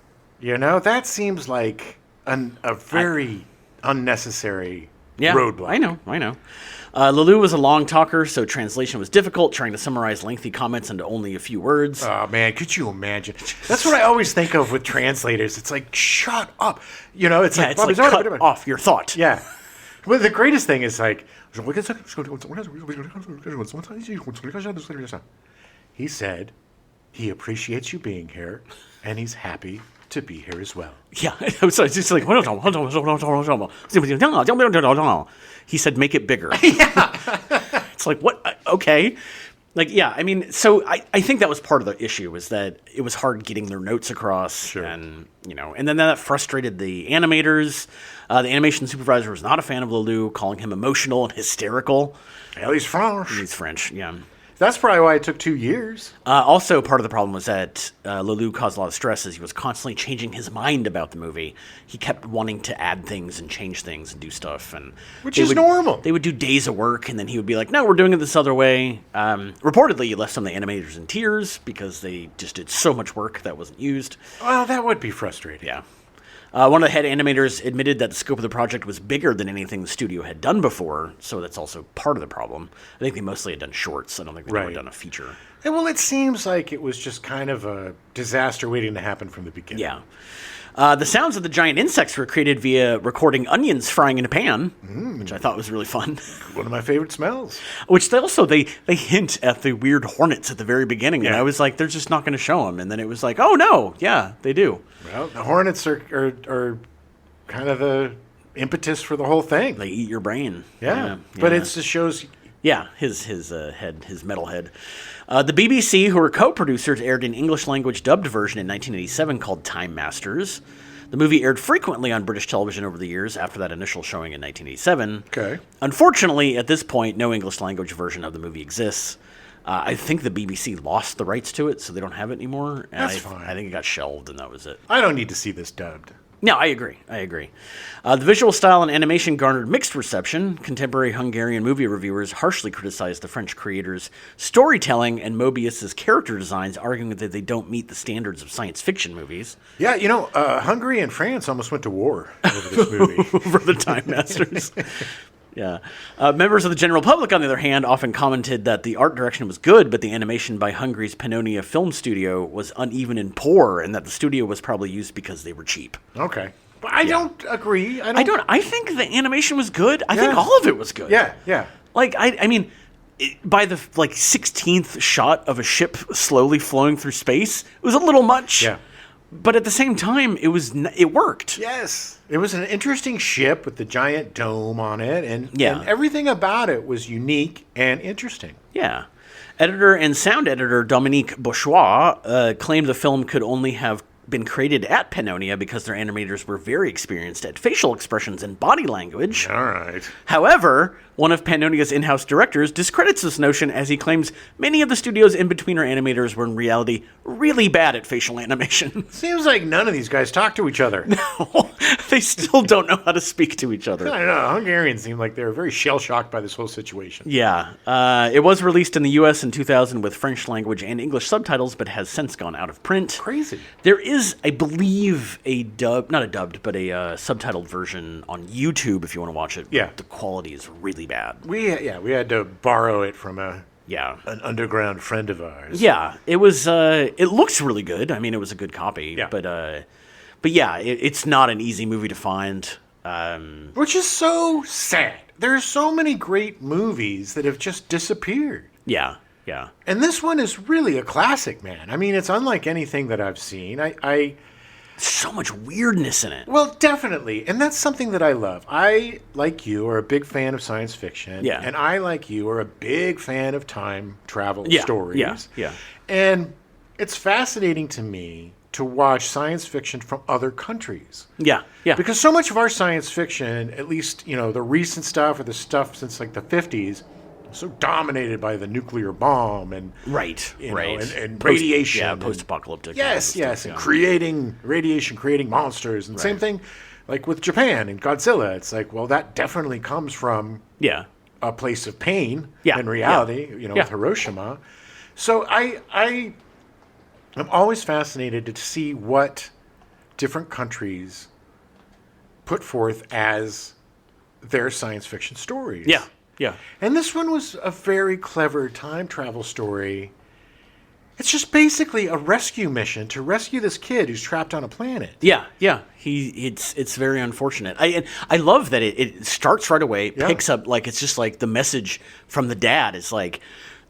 That seems like a very unnecessary roadblock. I know. Laloux was a long talker, so translation was difficult, trying to summarize lengthy comments into only a few words. Oh, man, could you imagine? That's what I always think of with translators. It's like, shut up. It's like, cut off your thought. Yeah. Well, the greatest thing is like, he said he appreciates you being here, and he's happy to be here as well. Yeah, so it's just like, he said, make it bigger. Yeah. It's like, what? Okay. Like, yeah, I mean, so I think that was part of the issue, was that it was hard getting their notes across. Sure. And, and then that frustrated the animators. The animation supervisor was not a fan of Laloux, calling him emotional and hysterical. Well, he's French. He's French, yeah. That's probably why it took 2 years. Also, part of the problem was that Laloux caused a lot of stress as he was constantly changing his mind about the movie. He kept wanting to add things and change things and do stuff. Which is normal. They would do days of work, and then he would be like, no, we're doing it this other way. Reportedly, he left some of the animators in tears because they just did so much work that wasn't used. Well, that would be frustrating. Yeah. One of the head animators admitted that the scope of the project was bigger than anything the studio had done before, so that's also part of the problem. I think they mostly had done shorts. I don't think they'd ever done a feature. Well, it seems like it was just kind of a disaster waiting to happen from the beginning. Yeah. The sounds of the giant insects were created via recording onions frying in a pan, which I thought was really fun. One of my favorite smells. Which they hint at the weird hornets at the very beginning, and Yeah. I was like, they're just not going to show them. And then it was like, oh no, yeah, they do. Well, the hornets are kind of the impetus for the whole thing. They eat your brain. Yeah. But it just shows. Yeah, his head, his metal head. The BBC, who were co-producers, aired an English-language dubbed version in 1987 called Time Masters. The movie aired frequently on British television over the years after that initial showing in 1987. Okay. Unfortunately, at this point, no English-language version of the movie exists. I think the BBC lost the rights to it, so they don't have it anymore. And That's fine. I think it got shelved, and that was it. I don't need to see this dubbed. No, I agree. The visual style and animation garnered mixed reception. Contemporary Hungarian movie reviewers harshly criticized the French creators' storytelling and Moebius's character designs, arguing that they don't meet the standards of science fiction movies. Yeah, Hungary and France almost went to war over this movie. Over the Time Masters. Yeah. Members of the general public, on the other hand, often commented that the art direction was good, but the animation by Hungary's Pannonia Film Studio was uneven and poor, and that the studio was probably used because they were cheap. Okay. But I don't agree. I think the animation was good. I think Yeah. all of it was good. Yeah, yeah. Like, I mean, by the 16th shot of a ship slowly flowing through space, it was a little much. Yeah. But at the same time, it worked. Yes. It was an interesting ship with the giant dome on it, and everything about it was unique and interesting. Yeah. Editor and sound editor Dominique Bourgeois claimed the film could only have been created at Pannonia because their animators were very experienced at facial expressions and body language. All right. However, one of Pannonia's in-house directors discredits this notion as he claims many of the studio's in-betweener animators were in reality really bad at facial animation. Seems like none of these guys talk to each other. No, they still don't know how to speak to each other. I don't know. Hungarians seem like they were very shell-shocked by this whole situation. Yeah. It was released in the U.S. in 2000 with French language and English subtitles, but has since gone out of print. Crazy. There is, I believe, not a dubbed, but a subtitled version on YouTube if you want to watch it. Yeah. The quality is really bad. We had to borrow it from an underground friend of ours. Yeah, it was. It looks really good. I mean, it was a good copy. Yeah. But yeah, it's not an easy movie to find. Which is so sad. There's so many great movies that have just disappeared. Yeah, yeah. And this one is really a classic, man. I mean, it's unlike anything that I've seen. So much weirdness in it. Well, definitely. And that's something that I love. I, like you, are a big fan of science fiction. Yeah. And I, like you, are a big fan of time travel stories. Yeah. And it's fascinating to me to watch science fiction from other countries. Yeah. Because so much of our science fiction, at least, the recent stuff or the stuff since like the 50s, so dominated by the nuclear bomb and Right. and radiation. Yeah, and- post-apocalyptic. Yes, kind of and stuff, yeah. creating radiation, creating monsters, and same thing, like with Japan and Godzilla. It's like, well, that definitely comes from Yeah. a place of pain Yeah, and reality. With Hiroshima. So I'm always fascinated to see what different countries put forth as their science fiction stories. Yeah. Yeah. And this one was a very clever time travel story. It's just basically a rescue mission to rescue this kid who's trapped on a planet. Yeah. It's very unfortunate. I love that it starts right away, picks up like it's just like the message from the dad is like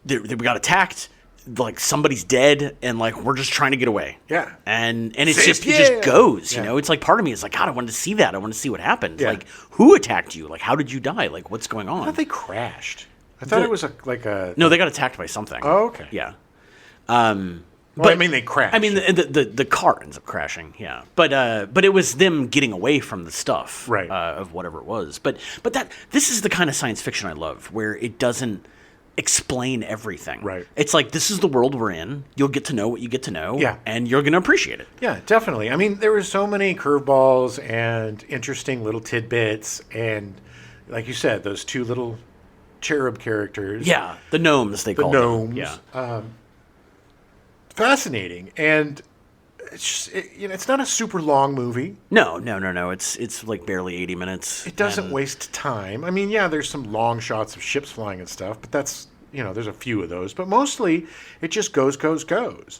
we got attacked, like somebody's dead, and like we're just trying to get away. Yeah. And it's Safe, just it just goes, Yeah. It's like part of me is like, God, I wanted to see that. I want to see what happened. Yeah. Like who attacked you? Like how did you die? Like what's going on? I thought they crashed. I thought it was like a... No, they got attacked by something. Oh, okay. Yeah. Well, I mean, they crashed. I mean, the car ends up crashing, yeah. But it was them getting away from the stuff, Right. Of whatever it was. But this is the kind of science fiction I love, where it doesn't explain everything. Right. It's like this is the world we're in. You'll get to know what you get to know, Yeah. and you're going to appreciate it. Yeah, definitely. I mean, there were so many curveballs and interesting little tidbits, and like you said, those two little cherub characters. Yeah, the gnomes they The call gnomes. them. Yeah. Fascinating. And it's just, it's not a super long movie. No. It's like barely 80 minutes. It doesn't and- waste time. I mean, yeah, there's some long shots of ships flying and stuff, but that's, there's a few of those. But mostly, it just goes.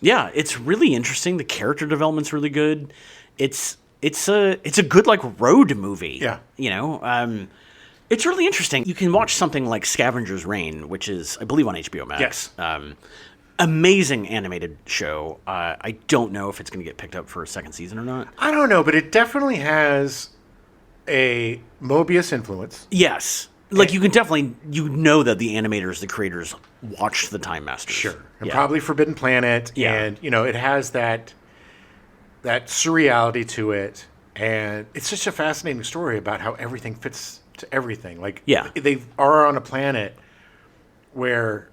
Yeah, it's really interesting. The character development's really good. It's a good like road movie. Yeah. It's really interesting. You can watch something like Scavenger's Reign, which is I believe on HBO Max. Yes. Amazing animated show. I don't know if it's going to get picked up for a second season or not. I don't know, but it definitely has a Moebius influence. Yes. Like you can definitely that the animators, the creators watched the Time Masters. Sure. And Yeah. probably Forbidden Planet. Yeah. And, it has that surreality to it. And it's just a fascinating story about how everything fits to everything. Like, Yeah. they are on a planet where,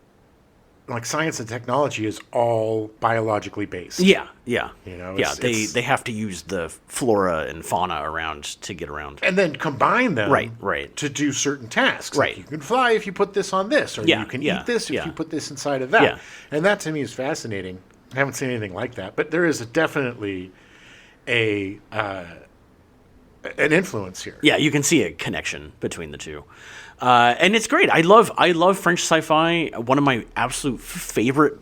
like, science and technology is all biologically based. Yeah. They have to use the flora and fauna around to get around. And then combine them Right. to do certain tasks. Right. Like you can fly if you put this on this, or Yeah, you can yeah, eat this if yeah. you put this inside of that. Yeah. And that to me is fascinating. I haven't seen anything like that, but there is definitely a an influence here. Yeah, you can see a connection between the two. And it's great. I love French sci-fi. One of my absolute favorite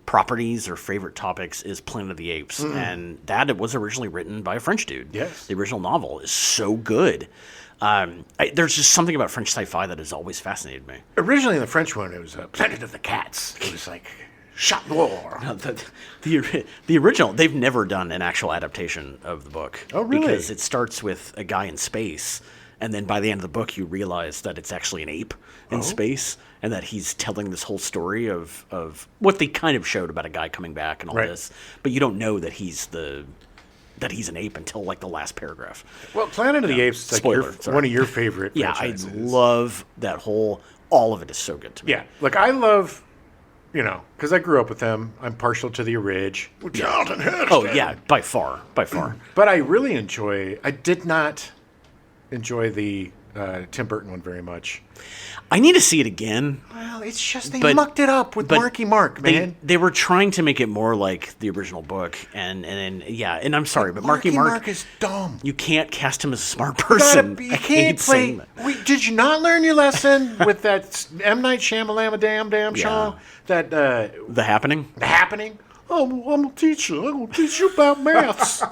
properties or favorite topics is Planet of the Apes. And that was originally written by a French dude. Yes. The original novel is so good. There's just something about French sci-fi that has always fascinated me. Originally, in the French one, it was Planet of the Cats. It was like Chat Noir. No, the original, they've never done an actual adaptation of the book. Oh, really? Because it starts with a guy in space, and then by the end of the book, you realize that it's actually an ape in space, and that he's telling this whole story of what they kind of showed about a guy coming back and all Right. this, but you don't know that he's an ape until like the last paragraph. Well, Planet of the Apes is like Spoiler, sorry. one of your favorite Yeah, franchises. I love that all of it is so good to me. Yeah, like I love, because I grew up with them. I'm partial to the Ridge. Charlton Heston. Oh yeah, by far. But I really I did not enjoy the Tim Burton one very much. I need to see it again. Well, it's just they But- mucked it up with but Marky Mark, man. They were trying to make it more like the original book, and I'm sorry, but Marky Mark is dumb. you can't cast him as a smart You person. gotta- you I can't hate play. saying that. Did you not learn your lesson with that M. Night Shyamalama damn show? That The Happening. The Happening? Oh, I'm a teacher. I'm going to teach you about maths.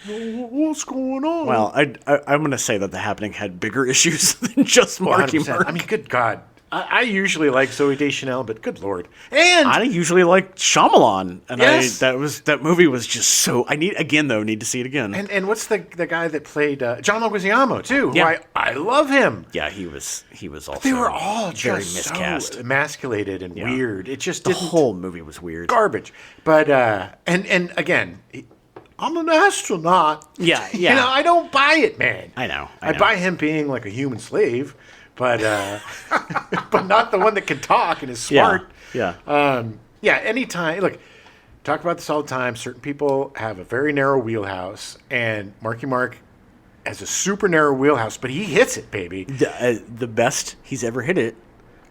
What's going on? Well, I'm going to say that The Happening had bigger issues than just Marky 100%. Mark. I mean, good God. I usually like Zooey Deschanel, but good Lord. And I usually like Shyamalan, and Yes. that movie was just so. I need to see it again. and what's the guy that played John Leguizamo, too? Who Yeah. I love him. Yeah, he was also. They were all very just miscast. so emasculated and weird. It just The didn't whole movie was weird. garbage. But and again, I'm an astronaut. Yeah. I don't buy it, man. I know. I buy him being like a human slave, but but not the one that can talk and is smart. Yeah. Anytime. Look, talk about this all the time. Certain people have a very narrow wheelhouse, and Marky Mark has a super narrow wheelhouse, but he hits it, baby. The best he's ever hit it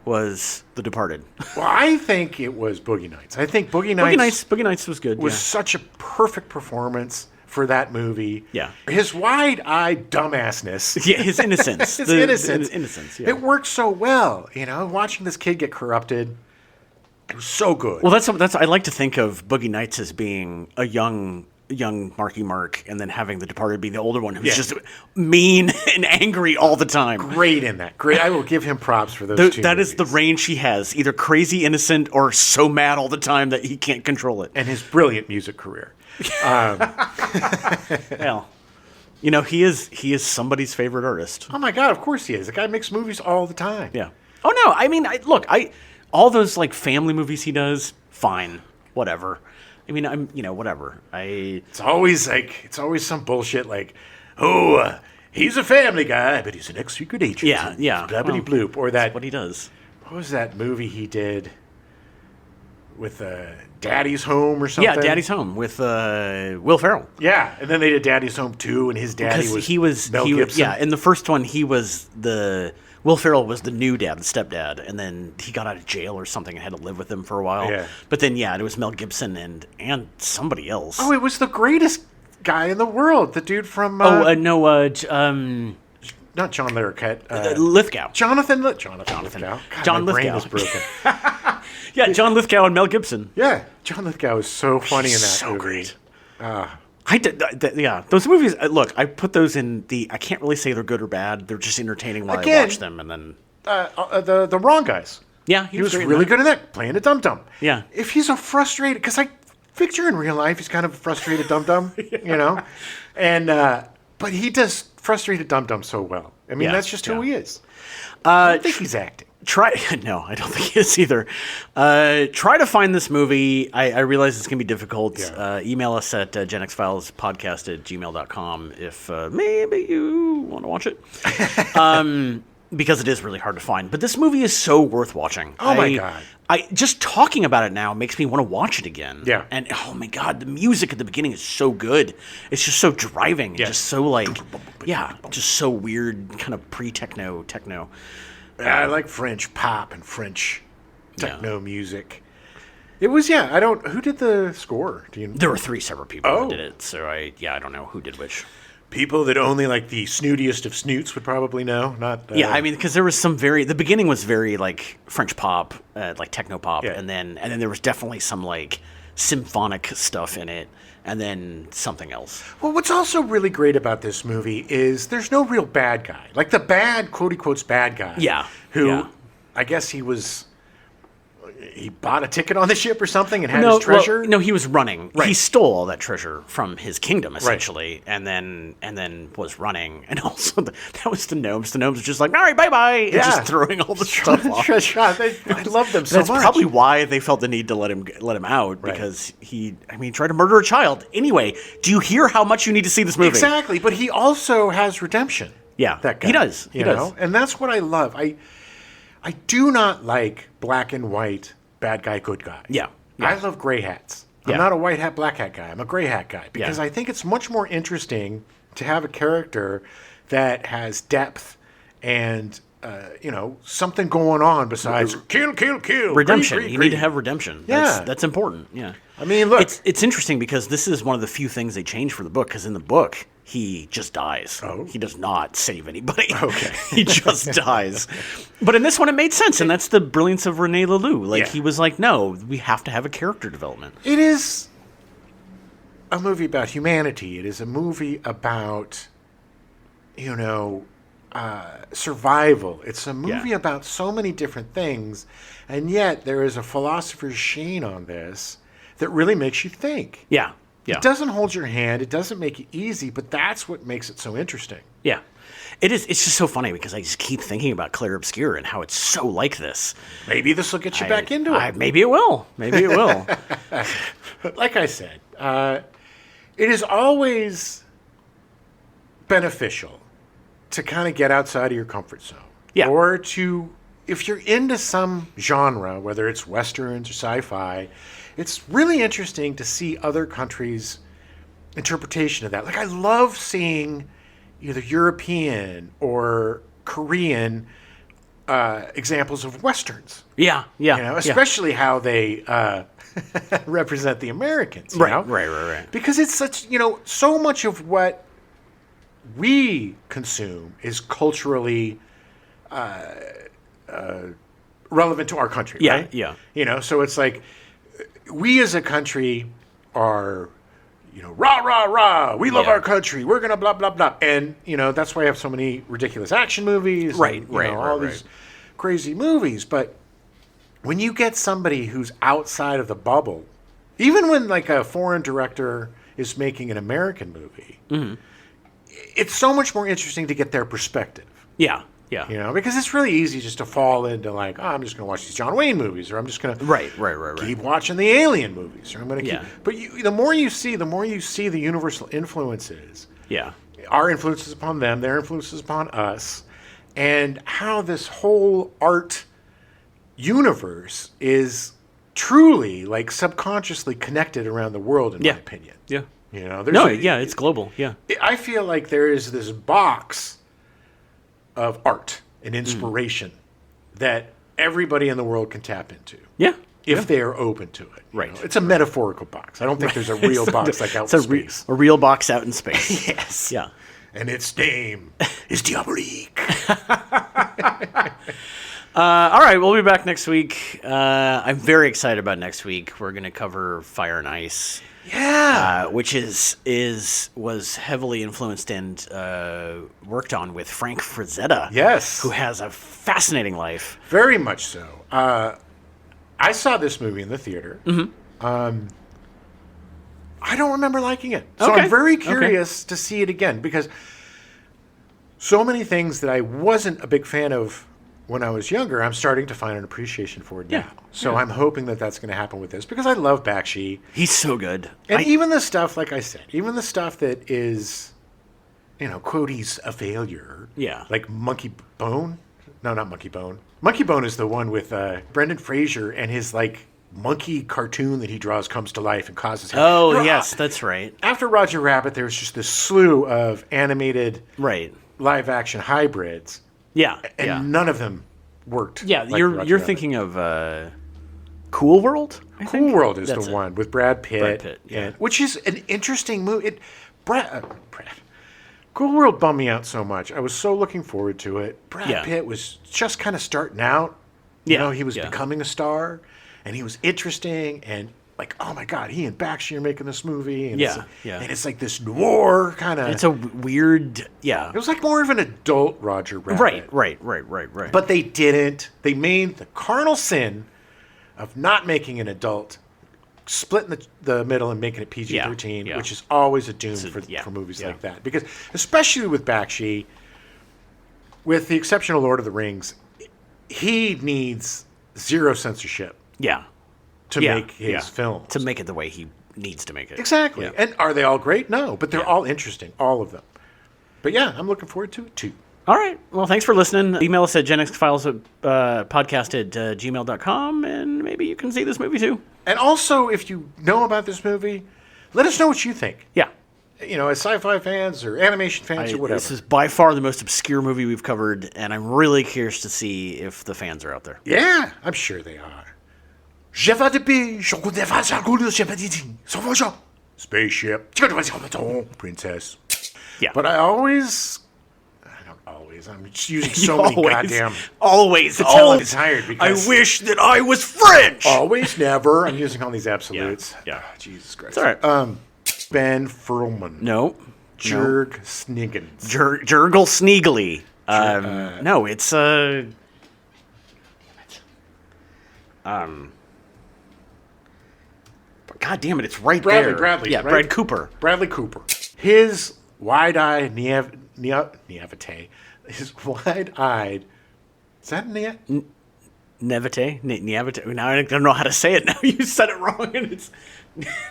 was The Departed. Well, I think it was Boogie Nights. I think Boogie Nights Boogie Nights was good. was such a perfect performance for that movie. Yeah. His wide-eyed dumbassness. Yeah, his innocence. His The innocence. Yeah. It works so well. Watching this kid get corrupted, it was so good. Well, that's. I like to think of Boogie Nights as being a young Marky Mark, and then having The Departed being the older one who's just mean and angry all the time. Great in that. Great. I will give him props for those two That is the movies. range he has: either crazy innocent or so mad all the time that he can't control it. And his brilliant music career. Well, he is somebody's favorite artist. Oh my God! Of course he is. The guy makes movies all the time. Yeah. Oh no! I mean, all those like family movies he does, fine, whatever. I mean, whatever. It's always some bullshit like, he's a family guy, but he's an ex-secret agent. Yeah. Blabbity bloop. Or that. what he does. What was that movie he did with Daddy's Home or something? Yeah, Daddy's Home with Will Ferrell. Yeah, and then they did Daddy's Home 2, and his daddy was Mel Gibson. Yeah, in the first one Will Ferrell was the new dad, the stepdad, and then he got out of jail or something and had to live with him for a while. Yeah. But then it was Mel Gibson and somebody else. Oh, it was the greatest guy in the world. The dude from no, not John Larroquette. Lithgow. Jonathan Lithgow. God, John my brain Lithgow. is broken. Yeah, John Lithgow and Mel Gibson. Yeah, John Lithgow is so funny in that So movie. great. Those movies. Look, I put those in I can't really say they're good or bad. They're just entertaining while I watch them, and then The Wrong Guys. yeah, He was great in really that. good in that, playing a dum-dum. Yeah. If he's a frustrated, because I picture in real life he's kind of a frustrated dum-dum, and but he does frustrated dum-dum so well. I mean, Yeah, that's just who yeah. he is. I don't think he's acting. No, I don't think he is either. Try to find this movie. I realize it's going to be difficult. Yeah. Email us at genxfilespodcast@gmail.com if maybe you want to watch it. Because it is really hard to find. But this movie is so worth watching. Oh, my God. Just talking about it now makes me want to watch it again. Yeah. And oh my God, the music at the beginning is so good. It's just so driving. Yeah. Just so just so weird, kind of pre-techno, techno. I like French pop and French techno music. It was, who did the score? Do you know? There were 3 separate people Oh. who did it, so I don't know who did which. people that only like the snootiest of snoots would probably know. Not Yeah, I mean, because there was some the beginning was very like French pop, like techno pop, Yeah. and then there was definitely some like symphonic stuff in it, and then something else. Well, what's also really great about this movie is there's no real bad guy. Like the bad, quote unquote, bad guy. Yeah, Who, yeah. I guess he bought a ticket on the ship or something and had his treasure. Well, no, he was running. Right. He stole all that treasure from his kingdom essentially, and then was running. And also that was the gnomes. The gnomes were just like, all right, bye bye, and Yeah. just throwing all the stuff off. I love them so That's much. probably why they felt the need to let him out, because he tried to murder a child. Anyway, do you hear how much you need to see this movie? Exactly, but he also has redemption. Yeah, that guy. he does. You know, and that's what I love. I do not like black and white bad guy, good guy. Yeah. I love gray hats. I'm Yeah. not a white hat, black hat guy. I'm a gray hat guy because Yeah. I think it's much more interesting to have a character that has depth and something going on besides kill. Redemption. Greed, You greed. need to have redemption. Yeah. That's important. Yeah. I mean, look. It's interesting because this is one of the few things they changed for the book, because in the book he just dies. Oh. He does not save anybody. Okay. He just dies. But in this one it made sense, and that's the brilliance of René Laloux. Like, Yeah. he was like, no, we have to have a character development. It is a movie about humanity. It is a movie about, survival. It's a movie about so many different things, and yet there is a philosopher's sheen on this that really makes you think. Yeah. Yeah. It doesn't hold your hand. It doesn't make it easy, but that's what makes it so interesting. Yeah. It is. It's just so funny because I just keep thinking about Claire Obscure and how it's so like this. Maybe this will get you back into it. Maybe it will. Maybe it will. Like I said, it is always beneficial to kind of get outside of your comfort zone. Yeah. Or to, if you're into some genre, whether it's westerns or sci-fi, it's really interesting to see other countries' interpretation of that. Like, I love seeing either European or Korean examples of westerns. Yeah. Yeah. Especially how they represent the Americans. you know? Right. Because it's such, so much of what we consume is culturally relevant to our country, Yeah, right? yeah. So it's like we as a country are, rah, rah, rah, we love Yeah. our country, we're going to blah, blah, blah. And, that's why I have so many ridiculous action movies. Right, and, right, all right, these crazy movies. But when you get somebody who's outside of the bubble, even when like a foreign director is making an American movie, it's so much more interesting to get their perspective. Yeah. Because it's really easy just to fall into like, I'm just going to watch these John Wayne movies, or I'm just going to Right. keep watching the Alien movies, or I'm going to Yeah. keep. But the more you see the universal influences, Yeah. our influences upon them, their influences upon us, and how this whole art universe is truly, like, subconsciously connected around the world, in Yeah. my opinion. Yeah. There's It's global. Yeah. I feel like there is this box of art and inspiration that everybody in the world can tap into. Yeah. If they are open to it. Right. It's a metaphorical box. I don't think there's a real box like out in space. A real box out in space. Yes. Yeah. And its name is Diabolique. All right, we'll be back next week. I'm very excited about next week. We're going to cover Fire and Ice, Yeah. which was heavily influenced and worked on with Frank Frazetta. Yes. who has a fascinating life. Very much so. I saw this movie in the theater. Mm-hmm. I don't remember liking it. So Okay. I'm very curious to see it again, because so many things that I wasn't a big fan of when I was younger, I'm starting to find an appreciation for it now. So I'm hoping that that's going to happen with this, because I love Bakshi. He's so good. And even the stuff, like I said, even the stuff that is, quote, he's a failure. Yeah. Like Monkey Bone. No, not Monkey Bone. Monkey Bone is the one with Brendan Fraser, and his, like, monkey cartoon that he draws comes to life and causes him. Oh, yes, that's right. After Roger Rabbit, there was just this slew of animated Right. live-action hybrids, Yeah. and none of them worked. Yeah, like you're Roger Rabbit. thinking of Cool World? I Cool think? World is That's the it. one with Brad Pitt. Brad Pitt, yeah. Which is an interesting movie. Cool World bummed me out so much. I was so looking forward to it. Brad Yeah. Pitt was just kind of starting out. You Yeah, know, he was yeah. becoming a star, and he was interesting, and like, oh my God, he and Bakshi are making this movie. And Yeah, yeah. And it's like this noir kind of. It's a weird, yeah. It was like more of an adult Roger Rabbit. Right. But they didn't. They made the carnal sin of not making an adult, splitting the middle and making it PG-13, Yeah. which is always a doom yeah, for movies yeah. like that. Because especially with Bakshi, with the exception of Lord of the Rings, he needs zero censorship Yeah. to make his films. To make it the way he needs to make it. Exactly. Yeah. And are they all great? No, but they're all interesting, all of them. But yeah, I'm looking forward to it too. All right. Well, thanks for listening. Email us at genxfiles@podcast@gmail.com, and maybe you can see this movie too. And also, if you know about this movie, let us know what you think. Yeah. You know, as sci-fi fans or animation fans or whatever. This is by far the most obscure movie we've covered, and I'm really curious to see if the fans are out there. Yeah, I'm sure they are. Spaceship. Princess. Yeah. But I'm just using so many goddamn. Always. I'm tired because. I wish that I was French. Always, never. I'm using all these absolutes. Yeah. Ah, Jesus Christ. It's all right. Ben Furlman. No. Jurg Sniggins. Jurgle Sneegly. No, it's God damn it, it's right there. Bradley, Yeah, right? Brad Cooper. Bradley Cooper. His wide-eyed naivete. His wide-eyed. Is that Nevite? Niavite? Now I don't know how to say it now. You said it wrong, and it's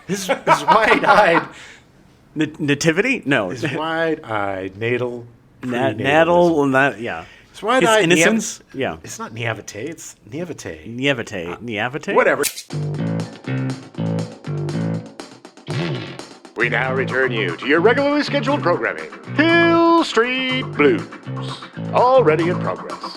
his wide-eyed. Nativity? No. His wide-eyed natal. Natal and that, yeah. His wide-eyed His innocence? Yeah. It's not naivete. It's naivete. Niavite? Whatever. We now return you to your regularly scheduled programming. Hill Street Blues. Already in progress.